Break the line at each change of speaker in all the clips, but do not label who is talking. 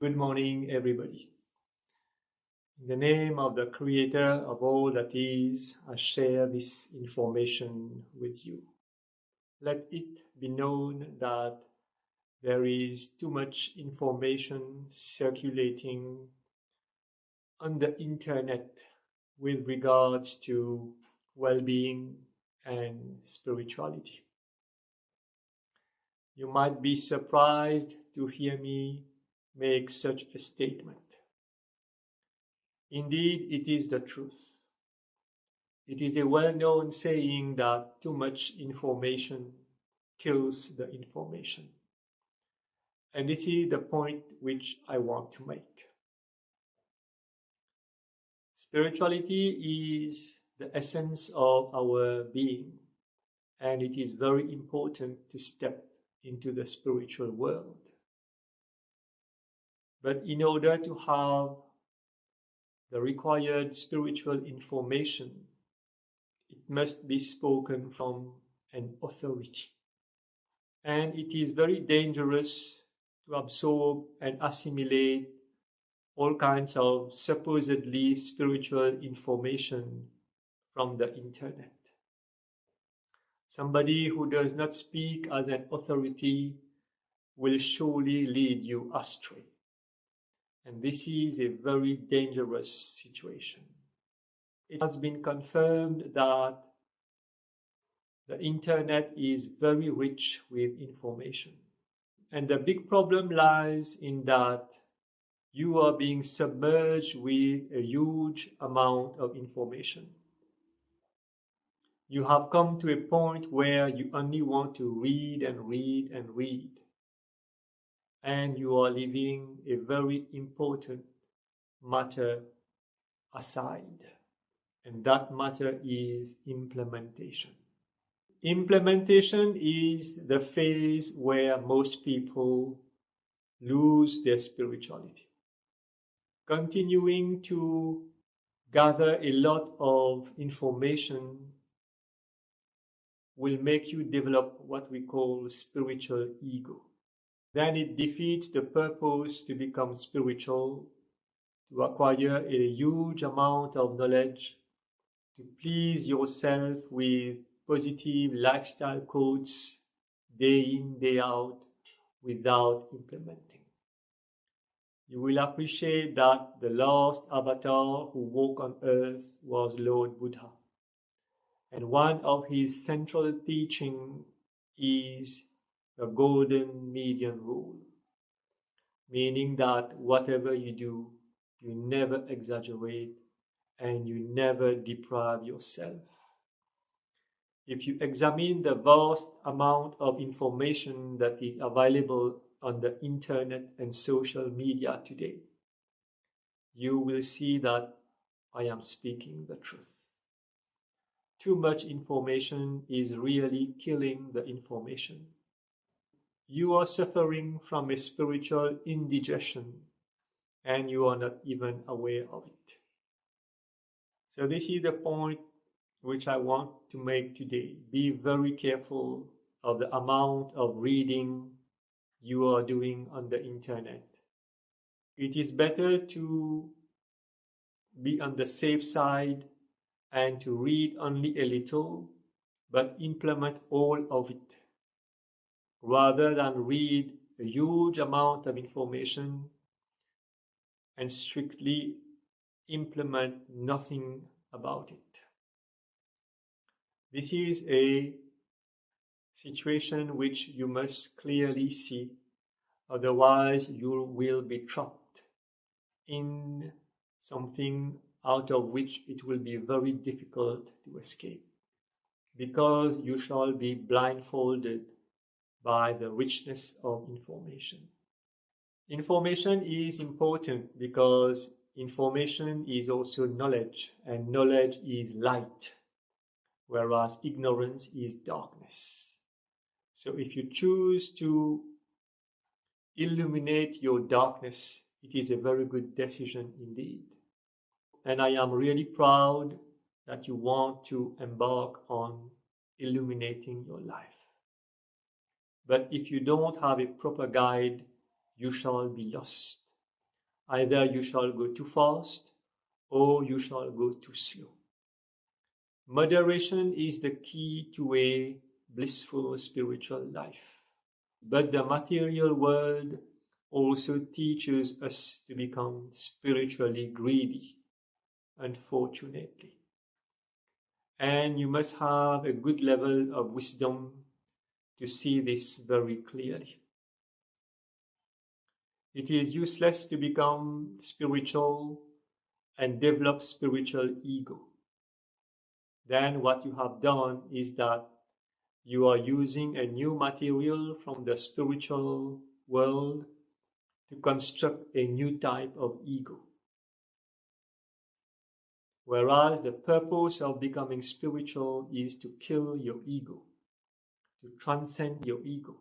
Good morning, everybody. In the name of the Creator of all that is, I share this information with you. Let it be known that there is too much information circulating on the internet with regards to well-being and spirituality. You might be surprised to hear me make such a statement. Indeed, it is the truth. It is a well-known saying that too much information kills the information. And this is the point which I want to make. Spirituality is the essence of our being, and it is very important to step into the spiritual world. But in order to have the required spiritual information, it must be spoken from an authority. And it is very dangerous to absorb and assimilate all kinds of supposedly spiritual information from the internet. Somebody who does not speak as an authority will surely lead you astray. And this is a very dangerous situation. It has been confirmed that the internet is very rich with information. And the big problem lies in that you are being submerged with a huge amount of information. You have come to a point where you only want to read and read and read. And you are leaving a very important matter aside. And that matter is implementation. Implementation is the phase where most people lose their spirituality. Continuing to gather a lot of information will make you develop what we call spiritual ego. Then it defeats the purpose to become spiritual, to acquire a huge amount of knowledge, to please yourself with positive lifestyle quotes day in, day out, without implementing. You will appreciate that the last avatar who walked on earth was Lord Buddha. And one of his central teachings is the golden median rule, meaning that whatever you do, you never exaggerate and you never deprive yourself. If you examine the vast amount of information that is available on the internet and social media today, you will see that I am speaking the truth. Too much information is really killing the information. You are suffering from a spiritual indigestion and you are not even aware of it. So this is the point which I want to make today. Be very careful of the amount of reading you are doing on the internet. It is better to be on the safe side and to read only a little, but implement all of it, rather than read a huge amount of information and strictly implement nothing about it. This is a situation which you must clearly see, otherwise you will be trapped in something out of which it will be very difficult to escape, because you shall be blindfolded by the richness of information. Information is important because information is also knowledge, and knowledge is light, whereas ignorance is darkness. So if you choose to illuminate your darkness, it is a very good decision indeed. And I am really proud that you want to embark on illuminating your life. But if you don't have a proper guide, you shall be lost Either you shall go too fast or you shall go too slow. Moderation is the key to a blissful spiritual life. But the material world also teaches us to become spiritually greedy, unfortunately. And you must have a good level of wisdom to see this very clearly. It is useless to become spiritual and develop spiritual ego. Then what you have done is that you are using a new material from the spiritual world to construct a new type of ego. Whereas the purpose of becoming spiritual is to kill your ego, to transcend your ego.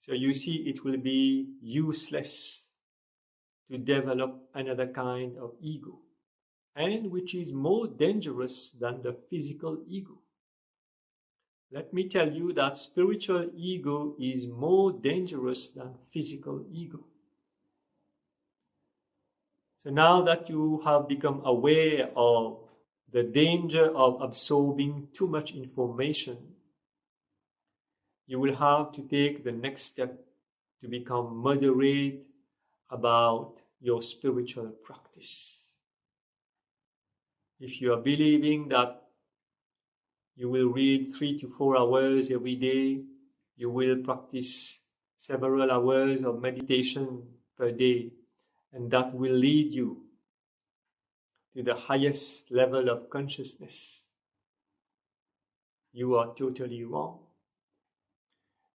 So you see, it will be useless to develop another kind of ego, and which is more dangerous than the physical ego. Let me tell you that spiritual ego is more dangerous than physical ego. So now that you have become aware of the danger of absorbing too much information, you will have to take the next step to become moderate about your spiritual practice. If you are believing that you will read 3 to 4 hours every day, you will practice several hours of meditation per day, and that will lead you to the highest level of consciousness, you are totally wrong.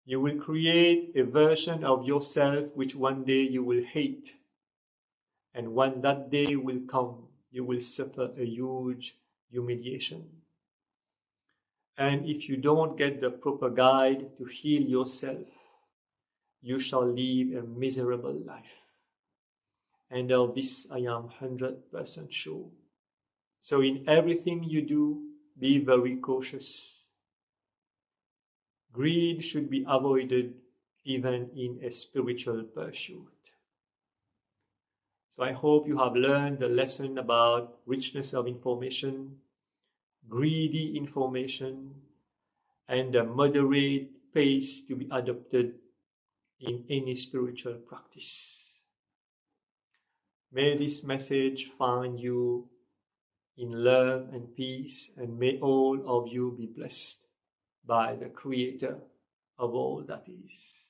You will create a version of yourself which one day you will hate. And when that day will come, you will suffer a huge humiliation. And if you don't get the proper guide to heal yourself, you shall live a miserable life. And of this I am 100% sure. So in everything you do, be very cautious. Greed should be avoided even in a spiritual pursuit. So I hope you have learned the lesson about richness of information, greedy information, and a moderate pace to be adopted in any spiritual practice. May this message find you in love and peace, and may all of you be blessed by the Creator of all that is.